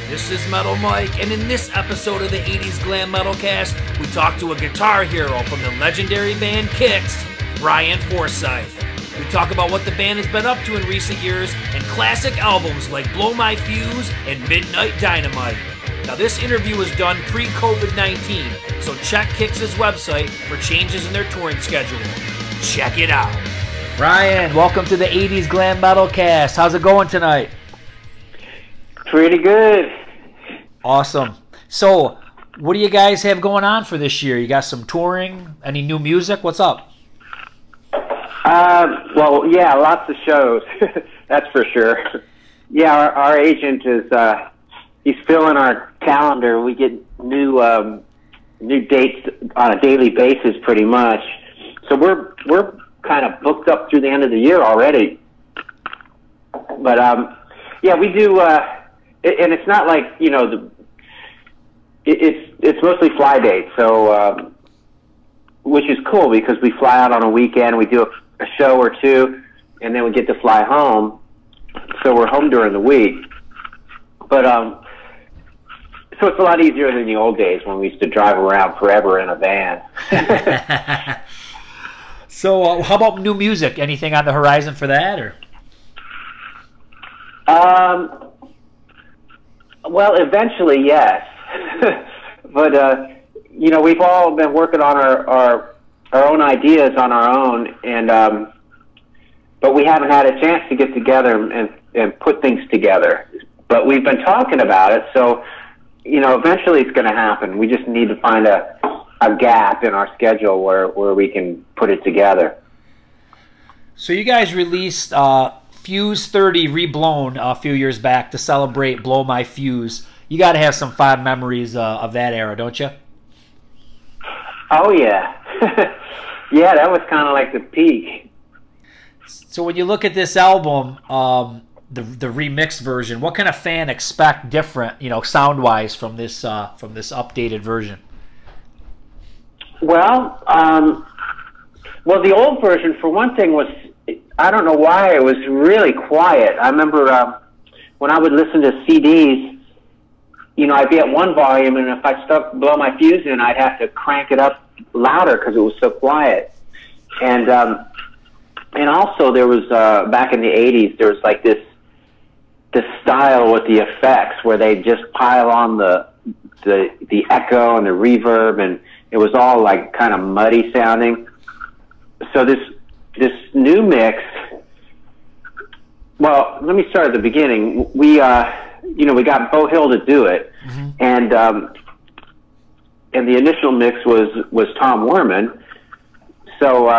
This is Metal Mike, and in this episode of the 80's Glam Metalcast, we talk to a guitar hero from the legendary band KIX, Brian Forsythe. We talk about what the band has been up to in recent years and classic albums like Blow My Fuse and Midnight Dynamite. Now, this interview was done pre-COVID-19, so check KIX's website for changes in their touring schedule. Check it out. Brian, welcome to the 80's Glam Metalcast. How's it going tonight? Pretty good. Awesome. So, what do you guys have going on for this year? You got some touring? Any new music? What's up? Well, yeah, lots of shows. That's for sure. Yeah, our agent is he's filling our calendar. We get new dates on a daily basis, pretty much. So we're kind of booked up through the end of the year already. But yeah, we do. And it's not like, you know, it's mostly fly dates, so which is cool because we fly out on a weekend, we do a show or two, and then we get to fly home. So we're home during the week. But so it's a lot easier than the old days when we used to drive around forever in a van. So how about new music? Anything on the horizon for that, or? Well, eventually, yes. But, you know, we've all been working on our own ideas on our own, and but we haven't had a chance to get together and put things together. But we've been talking about it, so, you know, eventually it's going to happen. We just need to find a gap in our schedule where we can put it together. So you guys released Fuse 30 Reblown a few years back to celebrate Blow My Fuse. You got to have some fond memories of that era, don't you? Oh, yeah. Yeah, that was kind of like the peak. So when you look at this album, the remixed version, what can a fan expect different, you know, sound-wise from this updated version? Well, well, the old version, for one thing, was, I don't know why, it was really quiet. I remember when I would listen to CDs, you know, I'd be at one volume, and if I stuck Blow My Fuse in, I'd have to crank it up louder because it was so quiet. And also there was, back in the 80s, there was like this style with the effects where they just pile on the echo and the reverb, and it was all like kind of muddy sounding. So this new mix, well, let me start at the beginning. We, you know, we got Bo Hill to do it, mm-hmm. And the initial mix was Tom Werman. So,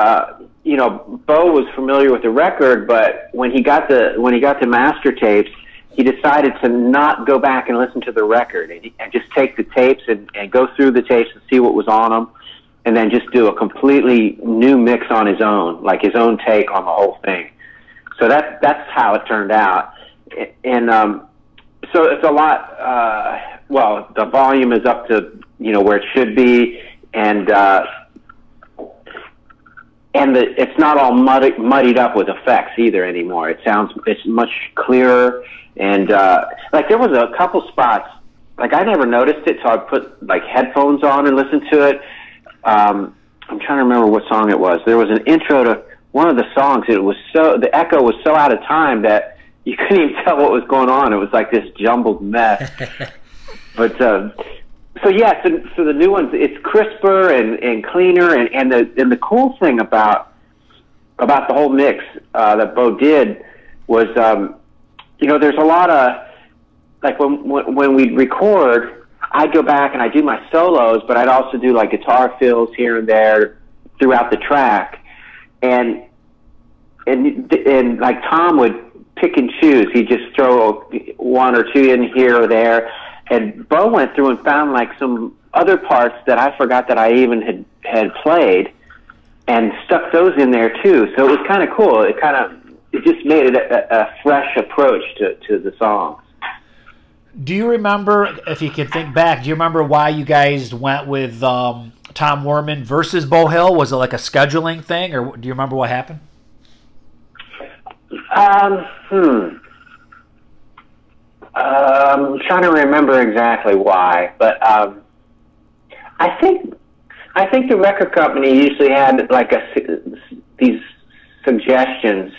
you know, Bo was familiar with the record, but when he got the master tapes, he decided to not go back and listen to the record and just take the tapes and go through the tapes and see what was on them, and then just do a completely new mix on his own, like his own take on the whole thing. So that's how it turned out. And so it's a lot, well, the volume is up to, you know, where it should be, and it's not all muddied up with effects either anymore. It's much clearer, and like there was a couple spots, like I never noticed it, so I put like headphones on and listened to it. I'm trying to remember what song it was. There was an intro to one of the songs. The echo was so out of time that you couldn't even tell what was going on. It was like this jumbled mess. But so yeah, so the new ones, it's crisper and cleaner, and the cool thing about the whole mix that Bo did was, you know, there's a lot of, like when we record, I'd go back and I'd do my solos, but I'd also do like guitar fills here and there throughout the track, and like Tom would pick and choose. He'd just throw one or two in here or there. And Bo went through and found like some other parts that I forgot that I even had played, and stuck those in there too. So it was kind of cool. It just made it a fresh approach to the songs. Do you remember, if you can think back, do you remember why you guys went with Tom Werman versus Bo Hill? Was it like a scheduling thing, or do you remember what happened? I'm trying to remember exactly why, but I think the record company usually had like these suggestions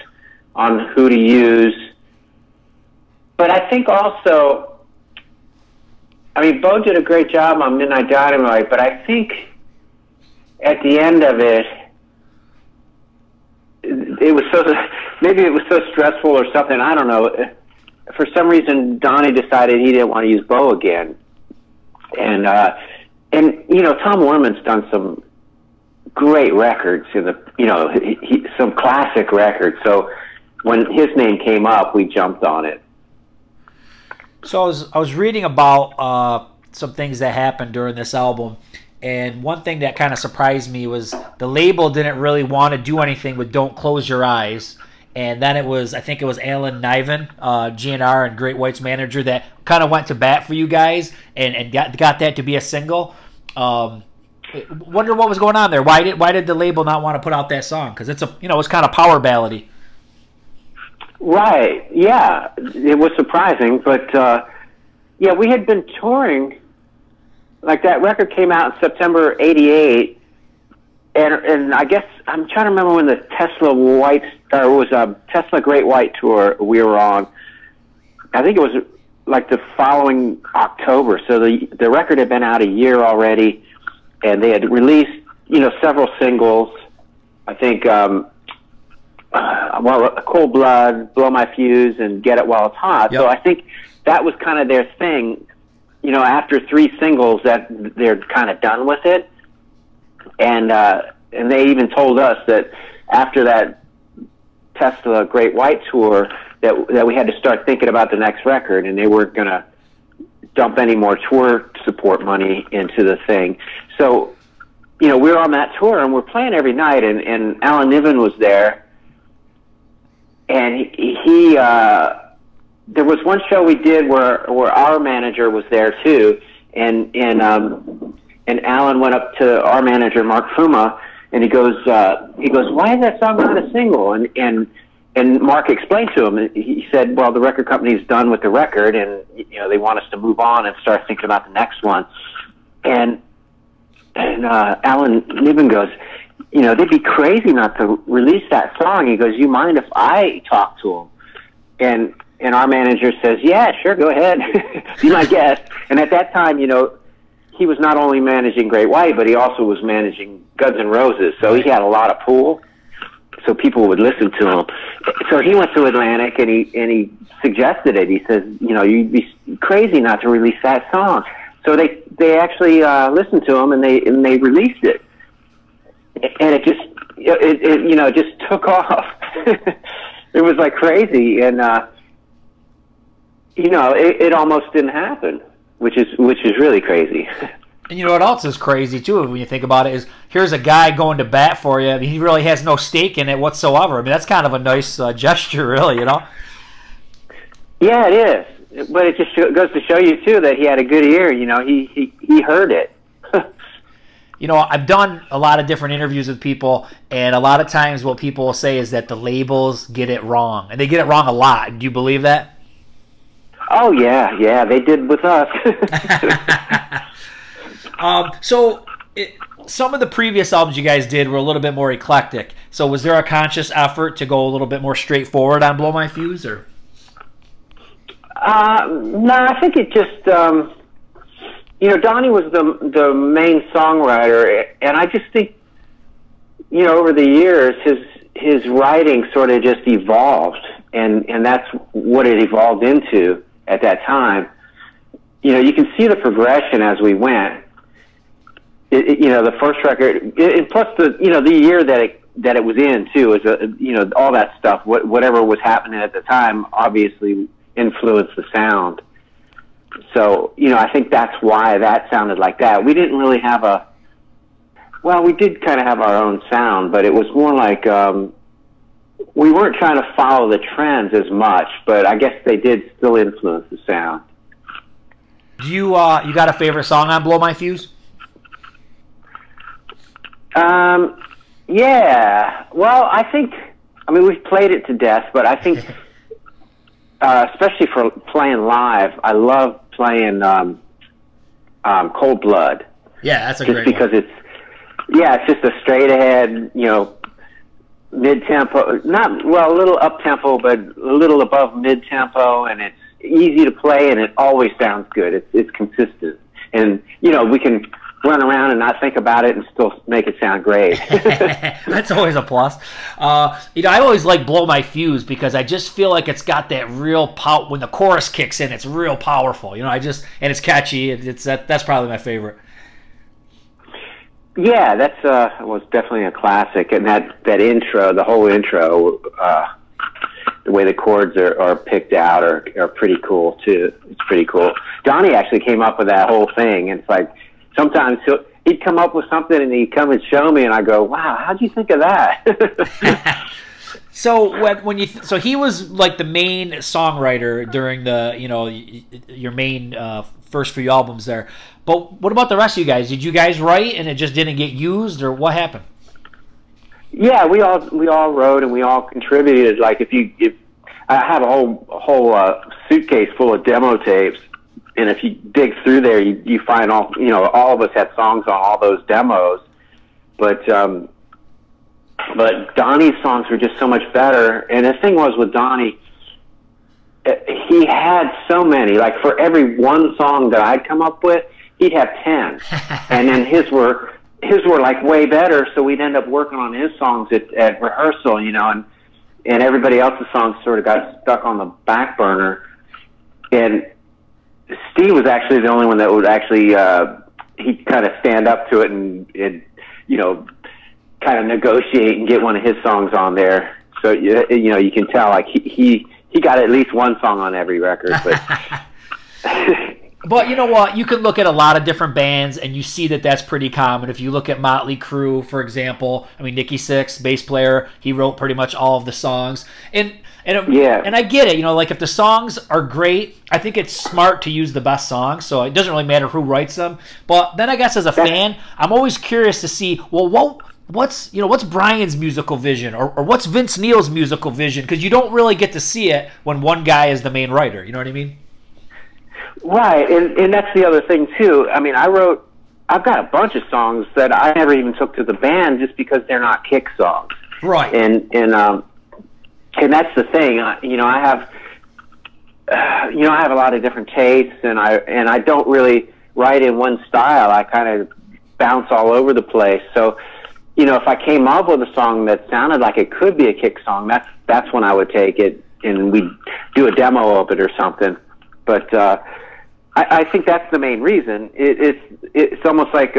on who to use. But I think also, I mean, Bo did a great job on Midnight Dynamite, but I think at the end of it, it was maybe it was so stressful or something, I don't know. For some reason, Donnie decided he didn't want to use Bo again. And you know, Tom Werman's done some great records some classic records. So when his name came up, we jumped on it. So I was reading about some things that happened during this album, and one thing that kind of surprised me was the label didn't really want to do anything with "Don't Close Your Eyes," and then I think it was Alan Niven, GNR and Great White's manager, that kind of went to bat for you guys and got that to be a single. Wonder what was going on there. Why did the label not want to put out that song? Because it's it's kind of power ballady. Right. Yeah, it was surprising, but yeah, we had been touring. Like, that record came out in September '88, and I guess I'm trying to remember when the Tesla Great White tour we were on. I think it was like the following October. So the record had been out a year already, and they had released several singles. I think Cold Blood, Blow My Fuse, and Get It While It's Hot. Yep. So I think that was kind of their thing. After 3 singles, that they're kind of done with it. And they even told us that after that Tesla Great White tour that we had to start thinking about the next record, and they weren't going to dump any more tour support money into the thing. So, we were on that tour, and we're playing every night, and Alan Niven was there. And he there was one show we did where our manager was there too, and Alan went up to our manager, Mark Fuma, and he goes, why is that song not a single? And Mark explained to him. He said, well, the record company's done with the record, and they want us to move on and start thinking about the next one. And Alan Niven goes, they'd be crazy not to release that song. He goes, you mind if I talk to them? And our manager says, yeah, sure, go ahead. Be my guest. And at that time, he was not only managing Great White, but he also was managing Guns N' Roses. So he had a lot of pull. So people would listen to him. So he went to Atlantic and he suggested it. He says, you'd be crazy not to release that song. So they actually listened to him and they released it. And it just took off. It was like crazy, and it almost didn't happen, which is really crazy. And what else is crazy too, when you think about it, is here's a guy going to bat for you. I mean, he really has no stake in it whatsoever. I mean, that's kind of a nice gesture, really, Yeah, it is. But it just goes to show you too that he had a good ear. He heard it. I've done a lot of different interviews with people, and a lot of times what people will say is that the labels get it wrong, and they get it wrong a lot. Do you believe that? Oh, yeah, they did with us. Some of the previous albums you guys did were a little bit more eclectic. So was there a conscious effort to go a little bit more straightforward on Blow My Fuse, or? No, I think it just... Donnie was the main songwriter, and I just think, over the years, his writing sort of just evolved, and that's what it evolved into at that time. You can see the progression as we went. The first record, and plus the year that it was in too, is all that stuff. Whatever was happening at the time obviously influenced the sound. So, I think that's why that sounded like that. We didn't really have we did kind of have our own sound, but it was more like, we weren't trying to follow the trends as much, but I guess they did still influence the sound. Do you got a favorite song on Blow My Fuse? Yeah. Well, we've played it to death, but I think especially for playing live, I love playing Cold Blood. Yeah, that's a just great because one. it's just a straight ahead, mid-tempo, a little up-tempo, but a little above mid-tempo, and it's easy to play, and it always sounds good. It's consistent. And, we can run around and not think about it and still make it sound great. That's always a plus. I always like Blow My Fuse because I just feel like it's got that real power. When the chorus kicks in, it's real powerful. And it's catchy. That's probably my favorite. Yeah, that's was definitely a classic, and that intro, the whole intro, the way the chords are picked out are pretty cool too. It's pretty cool. Donnie actually came up with that whole thing, and it's like sometimes he'd come up with something and he'd come and show me, and I go, "Wow, how'd you think of that?" So so he was like the main songwriter during the your main first few albums there. But what about the rest of you guys? Did you guys write and it just didn't get used, or what happened? Yeah, we all wrote and we all contributed. Like if I have a whole suitcase full of demo tapes, and if you dig through there, you find all of us had songs on all those demos, but Donnie's songs were just so much better. And the thing was with Donnie, he had so many. Like for every one song that I'd come up with, he'd have 10, and then his were like way better. So we'd end up working on his songs at rehearsal, and everybody else's songs sort of got stuck on the back burner. And Steve was actually the only one that would actually he'd kind of stand up to it and kind of negotiate and get one of his songs on there. So you can tell like he got at least one song on every record, but. But you know what? You can look at a lot of different bands, and you see that that's pretty common. If you look at Motley Crue, for example, Nikki Sixx, bass player, he wrote pretty much all of the songs. And I get it. Like if the songs are great, I think it's smart to use the best songs. So it doesn't really matter who writes them. But then I guess as a fan, I'm always curious to see, well, what's Brian's musical vision, or what's Vince Neil's musical vision? Because you don't really get to see it when one guy is the main writer. You know what I mean? Right, and that's the other thing too. I mean, I've got a bunch of songs that I never even took to the band just because they're not KIX songs. Right. And that's the thing. I have a lot of different tastes, and I don't really write in one style. I kind of bounce all over the place. So, if I came up with a song that sounded like it could be a KIX song, that's when I would take it and we'd do a demo of it or something. But I think that's the main reason. It's almost like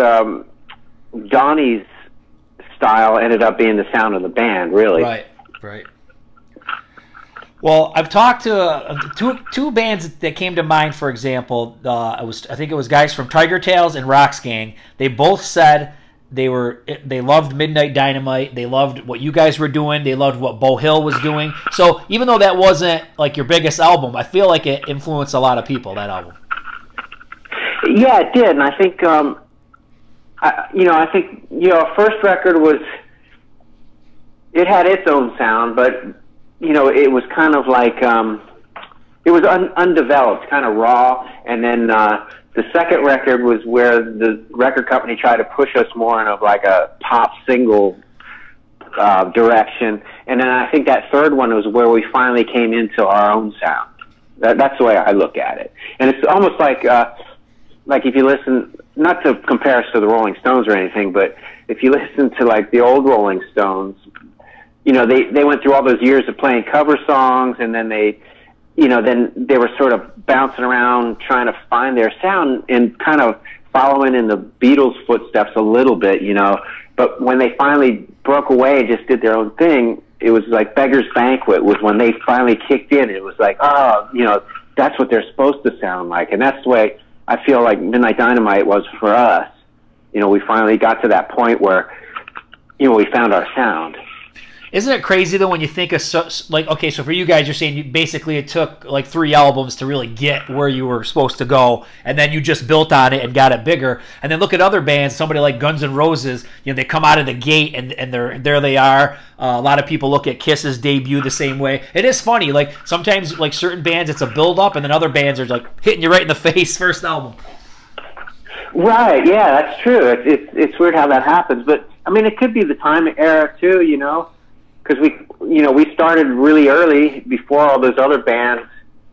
Donnie's style ended up being the sound of the band, really. Right. Well, I've talked to two bands that came to mind. For example, I think it was guys from Tiger Tails and Rocks Gang. They both said they loved Midnight Dynamite. They loved what you guys were doing. They loved what Beau Hill was doing. So even though that wasn't like your biggest album, I feel like it influenced a lot of people, that album. Yeah, it did. And I think, first record it had its own sound, but, it was kind of like, it was undeveloped, kind of raw. And then, the second record was where the record company tried to push us more in like a pop single direction. And then I think that third one was where we finally came into our own sound. That's the way I look at it. And it's almost like if you listen, not to compare us to the Rolling Stones or anything, but if you listen to like the old Rolling Stones, they went through all those years of playing cover songs, and then then they were sort of bouncing around trying to find their sound and kind of following in the Beatles' footsteps a little bit, But when they finally broke away and just did their own thing, it was like Beggar's Banquet was when they finally kicked in. It was like, that's what they're supposed to sound like. And that's the way I feel like Midnight Dynamite was for us. We finally got to that point where, we found our sound. Isn't it crazy though when you think of like, okay, so for you guys, you're saying basically it took like 3 albums to really get where you were supposed to go, and then you just built on it and got it bigger. And then look at other bands, somebody like Guns N' Roses, they come out of the gate and there they are. A lot of people look at Kiss's debut the same way. It is funny, like sometimes like certain bands it's a build up, and then other bands are like hitting you right in the face first album. Right, yeah, that's true. It's weird how that happens, but I mean it could be the time era too, because we started really early before all those other bands,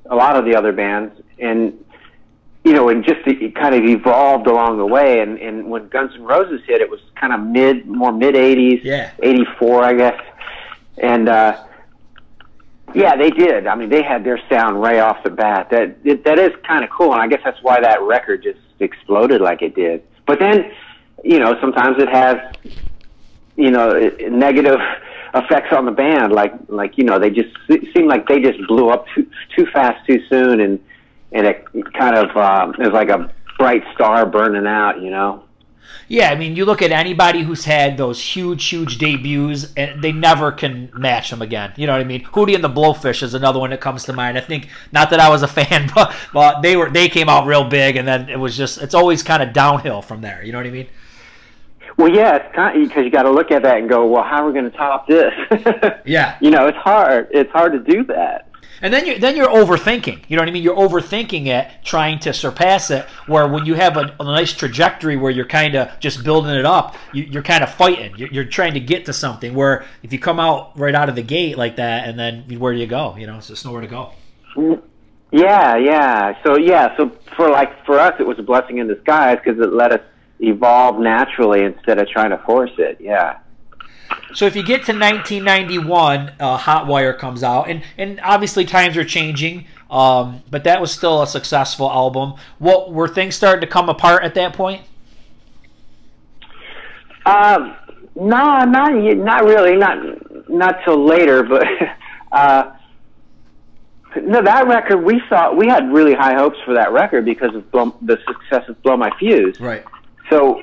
a lot of the other bands, and and just it kind of evolved along the way. And when Guns N' Roses hit, it was kind of more mid '80s, yeah, '84, I guess, and yeah, they did. I mean, they had their sound right off the bat. That is kind of cool, and I guess that's why that record just exploded like it did. But then, sometimes it has, negative effects on the band, like they just seem like they just blew up too fast too soon, and it kind of is like a bright star burning out, Yeah, I mean, you look at anybody who's had those huge debuts, and they never can match them again. You know what I mean? Hootie and the Blowfish is another one that comes to mind. I think, not that I was a fan, but they came out real big, and then it's always kind of downhill from there. You know what I mean? Well, yeah, it's kind of, because you got to look at that and go, well, how are we going to top this? Yeah, it's hard. It's hard to do that. And then you're overthinking. You know what I mean? You're overthinking it, trying to surpass it. Where when you have a nice trajectory where you're kind of just building it up, you're kind of fighting. You're trying to get to something. Where if you come out right out of the gate like that, and then where do you go? It's just nowhere to go. Yeah. So for us, it was a blessing in disguise because it let us evolve naturally instead of trying to force it. Yeah. So if you get to 1991, Hotwire comes out, and obviously times are changing, but that was still a successful album. What were things starting to come apart at that point? No, not really, not till later. But no, that record we had really high hopes for that record because of the success of Blow My Fuse. Right. So,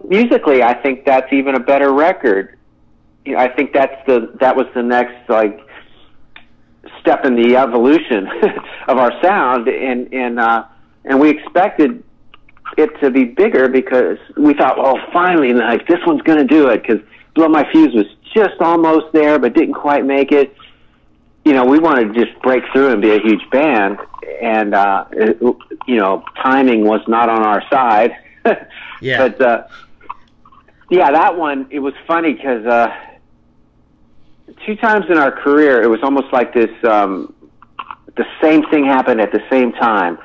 musically, I think that's even a better record. I think that was the next step in the evolution of our sound, and we expected it to be bigger because we thought, oh, finally, this one's going to do it, because Blow My Fuse was just almost there but didn't quite make it. We wanted to just break through and be a huge band, and timing was not on our side. Yeah. But yeah, that one, it was funny because 2 times in our career, it was almost like this. The same thing happened at the same time.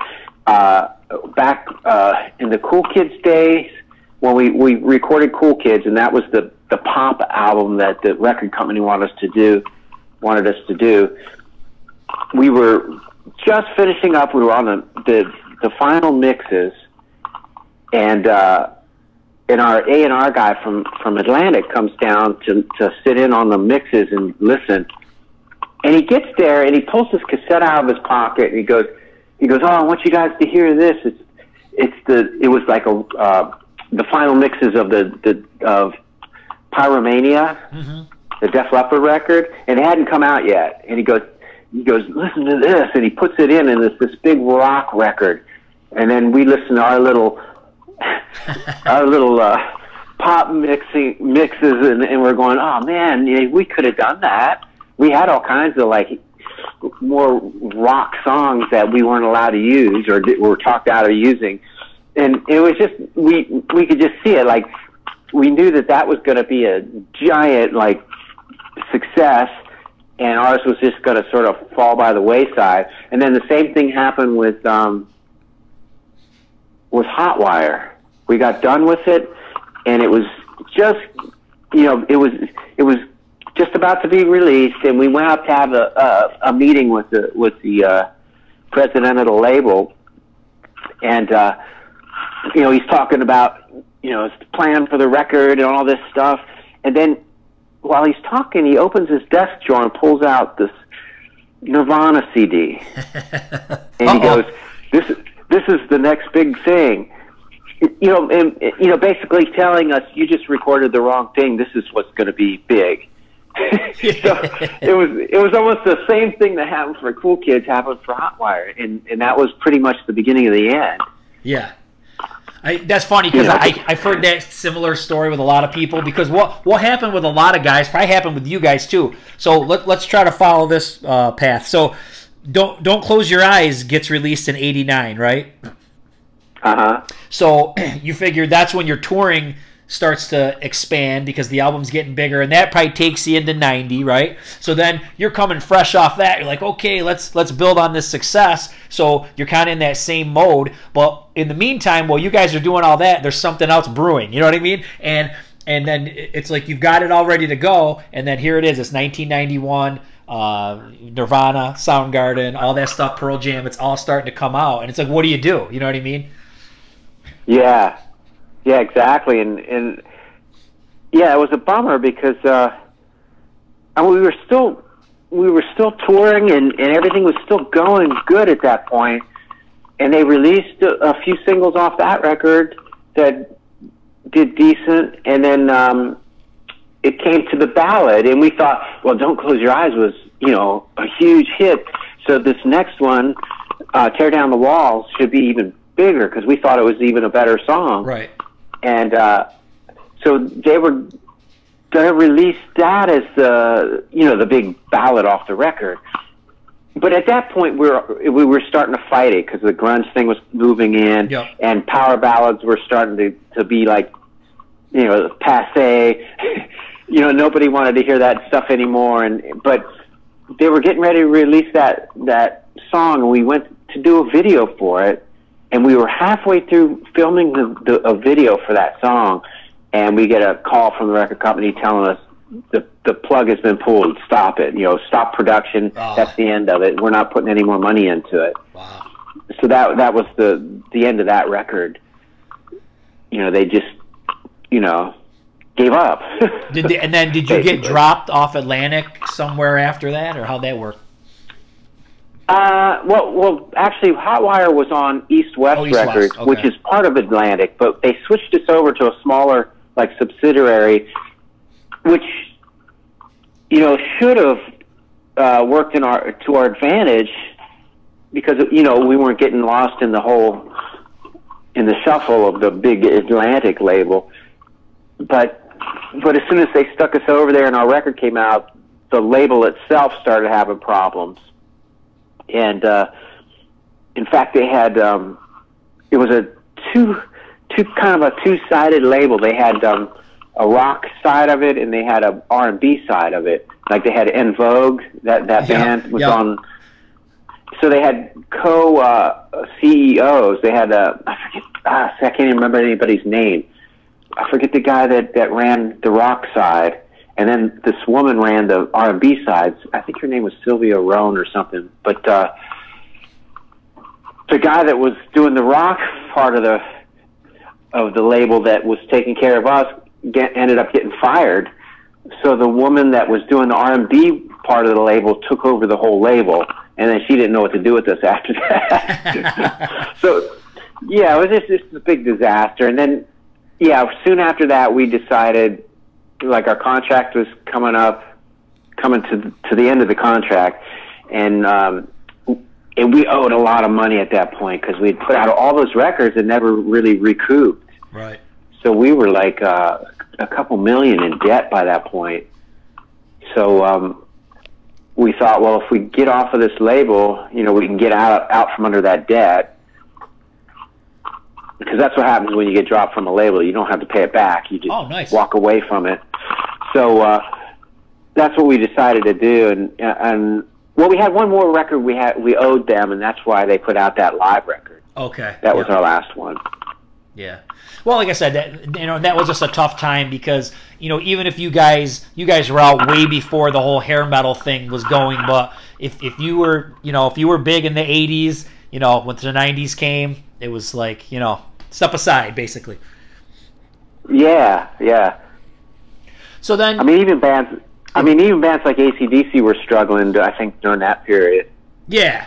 Back in the Cool Kids days, when we recorded Cool Kids, and that was the pop album that the record company wanted us to do. We were just finishing up. We were on the final mixes. And our A&R guy from Atlantic comes down to sit in on the mixes and listen. And he gets there and he pulls his cassette out of his pocket and he goes, oh, I want you guys to hear this. It was like the final mixes of of Pyromania, mm-hmm. the Def Leppard record, and it hadn't come out yet. And he goes, listen to this, and he puts it in, and it's this big rock record. And then we listen to our little pop mixes, and we're going, oh man, we could have done that. We had all kinds of more rock songs that we weren't allowed to use or were talked out of using, and it was just we could just see it. We knew that was going to be a giant success, and ours was just going to sort of fall by the wayside. And then the same thing happened with Hotwire. We got done with it, and it was just, it was just about to be released, and we went up to have a meeting with the president of the label, and he's talking about his plan for the record and all this stuff, and then while he's talking, he opens his desk drawer and pulls out this Nirvana CD, and he goes, "This is the next big thing." Basically telling us, you just recorded the wrong thing. This is what's going to be big. So it was almost the same thing that happened for Cool Kids happened for Hotwire, and that was pretty much the beginning of the end. Yeah. That's funny because I've heard that similar story with a lot of people, because what happened with a lot of guys probably happened with you guys too. So let's try to follow this path. So Don't Close Your Eyes gets released in '89, right? Uh-huh. So you figure that's when your touring starts to expand because the album's getting bigger, and that probably takes you into '90, right? So then you're coming fresh off that. You're like, okay, let's build on this success. So you're kind of in that same mode. But in the meantime, while you guys are doing all that, there's something else brewing. You know what I mean? And then it's like you've got it all ready to go, and then here it is. It's 1991. Nirvana, Soundgarden, all that stuff, Pearl Jam. It's all starting to come out, and it's like, what do? You know what I mean? Yeah. Yeah, exactly, and yeah, it was a bummer because we were still touring and everything was still going good at that point, and they released a few singles off that record that did decent, and then it came to the ballad, and we thought, well, Don't Close Your Eyes was a huge hit, so this next one, Tear Down the Walls, should be even bigger because we thought it was even a better song, right? And so they were going to release that as the big ballad off the record. But at that point, we were starting to fight it because the grunge thing was moving in, yep. And power ballads were starting to be like, passe. Nobody wanted to hear that stuff anymore. But they were getting ready to release that song, and we went to do a video for it. And we were halfway through filming a video for that song, and we get a call from the record company telling us the plug has been pulled. Stop it. Stop production. Oh. That's the end of it. We're not putting any more money into it. Wow. So that was the end of that record. They just gave up. Did you get dropped off Atlantic somewhere after that, or how'd that work? Well, actually, Hotwire was on East-West Records, okay. Which is part of Atlantic, but they switched us over to a smaller, subsidiary, which, should have worked to our advantage because, we weren't getting lost in the shuffle of the big Atlantic label. But as soon as they stuck us over there and our record came out, the label itself started having problems. And in fact, they had it was a two-sided label. They had a rock side of it, and they had a R&B side of it. Like they had En Vogue, that band was on. So they had co-CEOs. They had I can't even remember anybody's name. I forget the guy that ran the rock side. And then this woman ran the R&B sides. I think her name was Sylvia Rohn or something. But the guy that was doing the rock part of the label that was taking care of us ended up getting fired. So the woman that was doing the R&B part of the label took over the whole label, and then she didn't know what to do with us after that. So yeah, it was just a big disaster. And then soon after that, we decided. Our contract was coming to the end of the contract, and we owed a lot of money at that point because we'd put out all those records and never really recouped. Right. So we were a couple million in debt by that point. So we thought, well, if we get off of this label, we can get out from under that debt. Because that's what happens when you get dropped from a label. You don't have to pay it back. You just walk away from it. So that's what we decided to do. And we had one more record we owed them, and that's why they put out that live record. Okay. That was our last one. Yeah. Well, like I said, that was just a tough time because even if you guys were out way before the whole hair metal thing was going, but if you were big in the '80s, when the '90s came, it was like step aside, basically. Yeah. So then, even bands like AC/DC were struggling, I think, during that period. Yeah,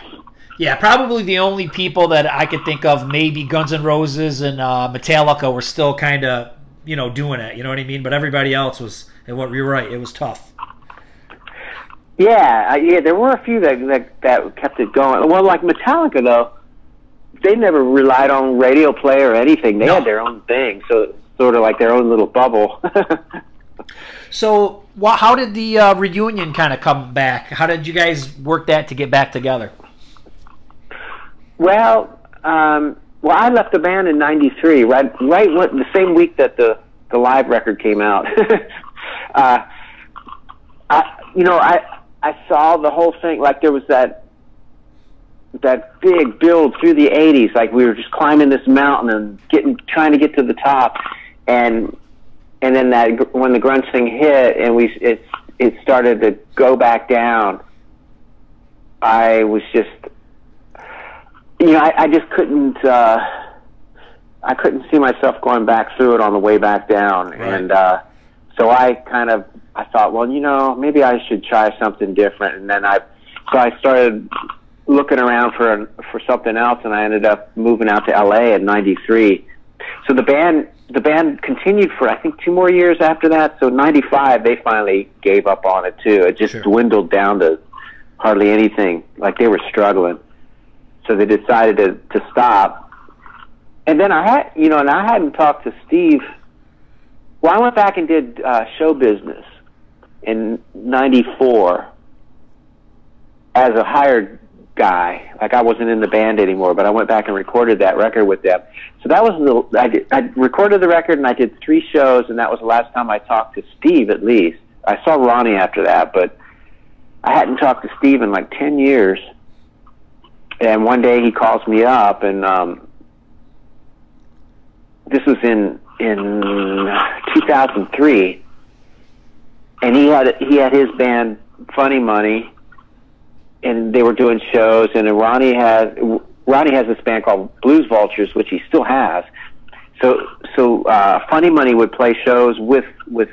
probably the only people that I could think of, maybe Guns N' Roses and Metallica, were still kind of, doing it. You know what I mean? But everybody else was. And you're right, it was tough. Yeah, there were a few that kept it going. Well, like Metallica, though, they never relied on radio play or anything. They had their own thing, so sort of like their own little bubble. So, how did the reunion kind of come back? How did you guys work that to get back together? Well, I left the band in '93, right the same week that the live record came out. I saw the whole thing, like there was that big build through the '80s, like we were just climbing this mountain and trying to get to the top, and then when the grunge thing hit and it started to go back down, I was just, I just couldn't see myself going back through it on the way back down, right. And so I thought, well, maybe I should try something different, and then I started looking around for something else, and I ended up moving out to LA in '93. So the band continued for, I think, 2 more years after that. So '95, they finally gave up on it too. It just dwindled down to hardly anything. Like they were struggling, so they decided to stop. And then I hadn't talked to Steve. Well, I went back and did show business in '94 as a hired guy. Like I wasn't in the band anymore, but I went back and recorded that record with them. So that was I recorded the record and I did 3 shows, and that was the last time I talked to Steve. At least I saw Ronnie after that, but I hadn't talked to Steve in like 10 years. And one day he calls me up, and this was in 2003, and he had his band Funny Money, and they were doing shows. And Ronnie has this band called Blues Vultures, which he still has. So Funny Money would play shows with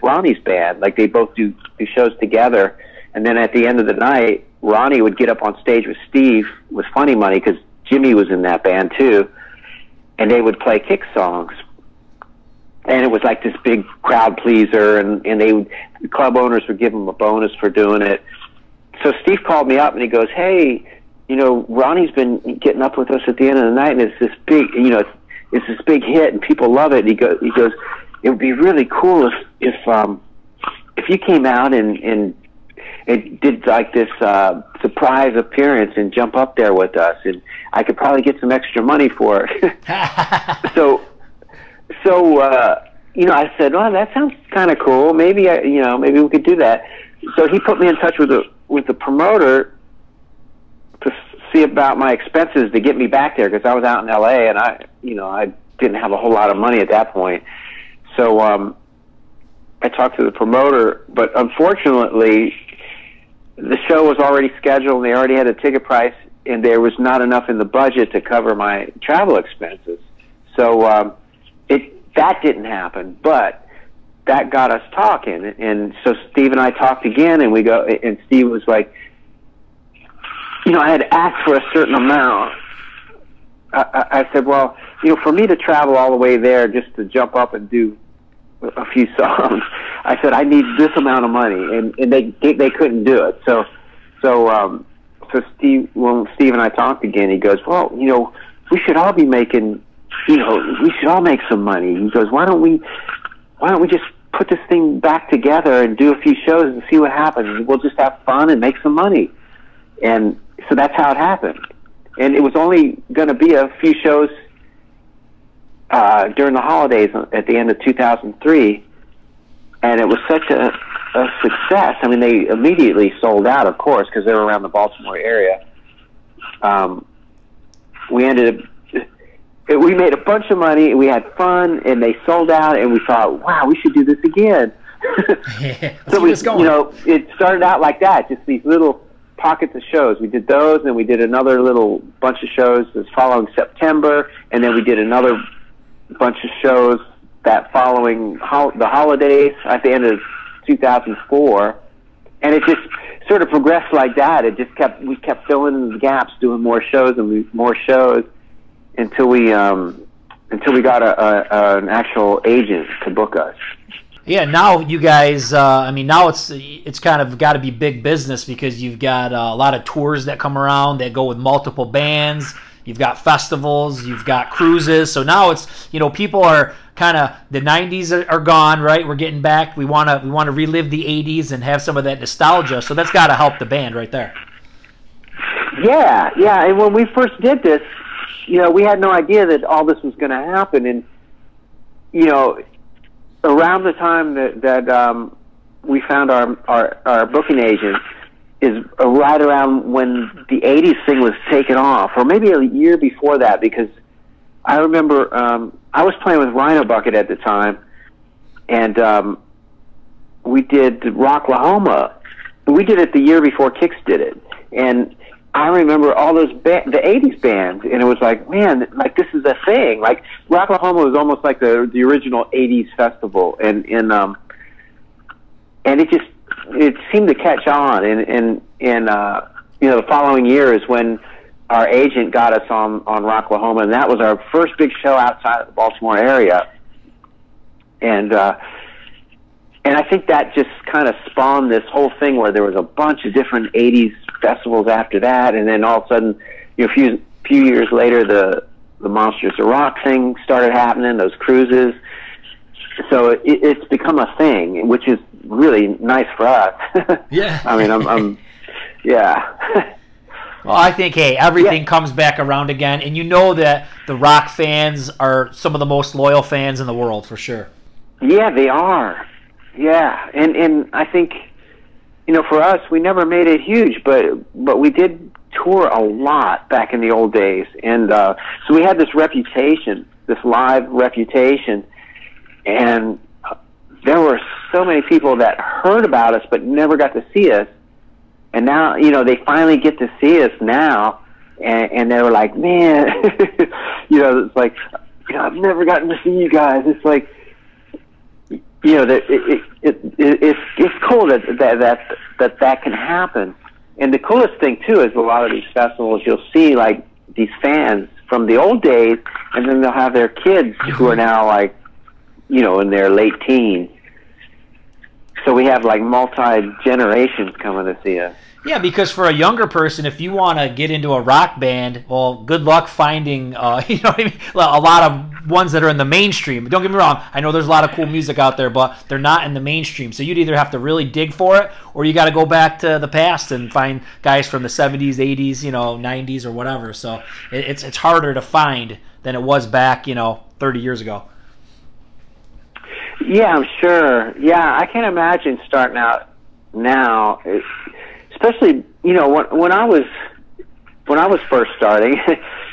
Ronnie's band, like they both do shows together. And then at the end of the night, Ronnie would get up on stage with Steve with Funny Money, because Jimmy was in that band too, and they would play KIX songs. And it was like this big crowd pleaser, and the club owners would give them a bonus for doing it. So Steve called me up and he goes, "Hey, Ronnie's been getting up with us at the end of the night, and it's this big, it's this big hit, and people love it." And he goes, "It would be really cool if you came out and did like this surprise appearance and jump up there with us, and I could probably get some extra money for it." So I said, "Well, that sounds kind of cool. Maybe maybe we could do that." So he put me in touch with the promoter to see about my expenses to get me back there, because I was out in LA and I didn't have a whole lot of money at that point. So I talked to the promoter, but unfortunately the show was already scheduled and they already had a ticket price, and there was not enough in the budget to cover my travel expenses. So that didn't happen, but that got us talking. And so Steve and I talked again, and and Steve was like, I had asked for a certain amount. I said, well, for me to travel all the way there just to jump up and do a few songs, I said, I need this amount of money, and they couldn't do it. So Steve, when Steve and I talked again, he goes, well, we should all be making, we should all make some money. He goes, why don't we just put this thing back together and do a few shows and see what happens? We'll just have fun and make some money. And so that's how it happened. And it was only going to be a few shows during the holidays at the end of 2003, and it was such a success. I mean, they immediately sold out, of course, because they were around the Baltimore area. We made a bunch of money, we had fun, and they sold out, and we thought, wow, we should do this again. So it started out like that, just these little pockets of shows. We did those, and we did another little bunch of shows this following September, and then we did another bunch of shows that following the holidays at the end of 2004, and it just sort of progressed like that. We kept filling in the gaps, doing more shows and more shows, until we got an actual agent to book us. Yeah, now you guys, I mean, now it's kind of got to be big business because you've got a lot of tours that come around that go with multiple bands. You've got festivals, you've got cruises. So now it's, people are kind of, the 90s are gone, right? We're getting back. We want to relive the 80s and have some of that nostalgia. So that's got to help the band right there. Yeah. And when we first did this, we had no idea that all this was going to happen. And, around the time that we found our booking agent is right around when the 80s thing was taken off, or maybe a year before that, because I remember I was playing with Rhino Bucket at the time, and we did Rocklahoma. We did it the year before KIX did it, and I remember all those the 80s bands, and it was like, man, like this is a thing. Like Rocklahoma was almost like the original 80s festival, and it seemed to catch on. And the following year is when our agent got us on Rocklahoma, and that was our first big show outside of the Baltimore area. And I think that just kind of spawned this whole thing where there was a bunch of different 80s festivals after that, and then all of a sudden, a few years later, the Monsters of Rock thing started happening, those cruises. So it's become a thing, which is really nice for us. Yeah. I mean, yeah. Well, I think, hey, everything comes back around again, and that the rock fans are some of the most loyal fans in the world, for sure. Yeah, they are. Yeah, and I think, for us, we never made it huge, but we did tour a lot back in the old days, and so we had this reputation, this live reputation, and there were so many people that heard about us but never got to see us, and now, they finally get to see us now, and they were like, man, it's like, I've never gotten to see you guys. It's like, it's cool that can happen. And the coolest thing too is a lot of these festivals, you'll see like these fans from the old days, and then they'll have their kids who are now like, in their late teens. So we have like multi-generations coming to see us. Yeah, because for a younger person, if you want to get into a rock band, well, good luck finding, what I mean? A lot of ones that are in the mainstream. Don't get me wrong. I know there's a lot of cool music out there, but they're not in the mainstream. So you'd either have to really dig for it, or you got to go back to the past and find guys from the 70s, 80s, 90s, or whatever. So it's harder to find than it was back, 30 years ago. Yeah, I'm sure. Yeah, I can't imagine starting out now. Especially, when I was first starting,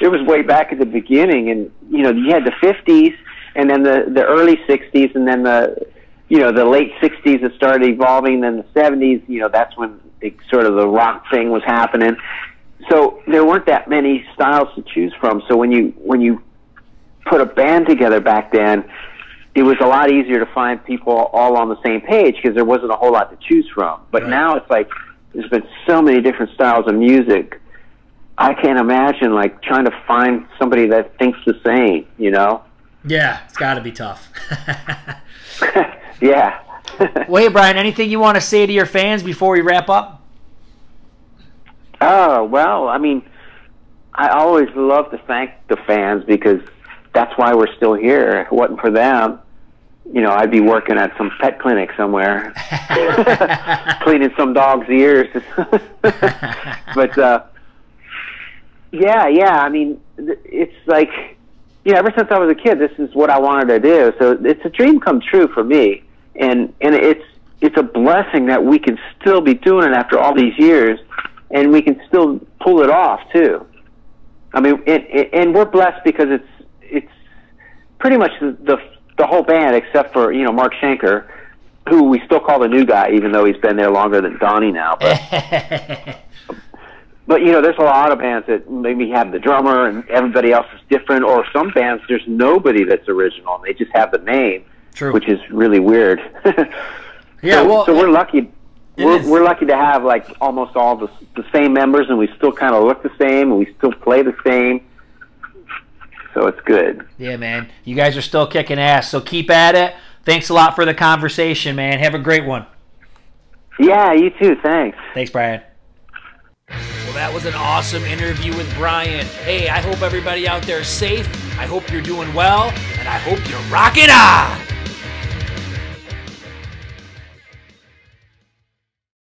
it was way back at the beginning, and you had the 50s, and then the early 60s, and then the late 60s it started evolving. Then the 70s, that's when sort of the rock thing was happening. So there weren't that many styles to choose from. So when you put a band together back then, it was a lot easier to find people all on the same page because there wasn't a whole lot to choose from. But now it's like, there's been so many different styles of music. I can't imagine like trying to find somebody that thinks the same, Yeah, it's got to be tough. Yeah. Well, hey, Brian, anything you want to say to your fans before we wrap up? Oh, well, I mean, I always love to thank the fans because that's why we're still here. If it wasn't for them, I'd be working at some pet clinic somewhere, cleaning some dog's ears. But, yeah, I mean, it's like, ever since I was a kid, this is what I wanted to do. So it's a dream come true for me. And it's a blessing that we can still be doing it after all these years, and we can still pull it off, too. I mean, and we're blessed because it's pretty much the whole band, except for Mark Schenker, who we still call the new guy, even though he's been there longer than Donnie now. But there's a lot of bands that maybe have the drummer and everybody else is different, or some bands there's nobody that's original and they just have the name, True. Which is really weird. Yeah, so we're lucky. We're lucky to have like almost all the same members, and we still kind of look the same, and we still play the same. So it's good. Yeah, man. You guys are still kicking ass, so keep at it. thanks a lot for the conversation, man. Have a great one. Yeah, you too. Thanks. Thanks, Brian. Well, that was an awesome interview with Brian. Hey, I hope everybody out there is safe. I hope you're doing well, and I hope you're rocking on!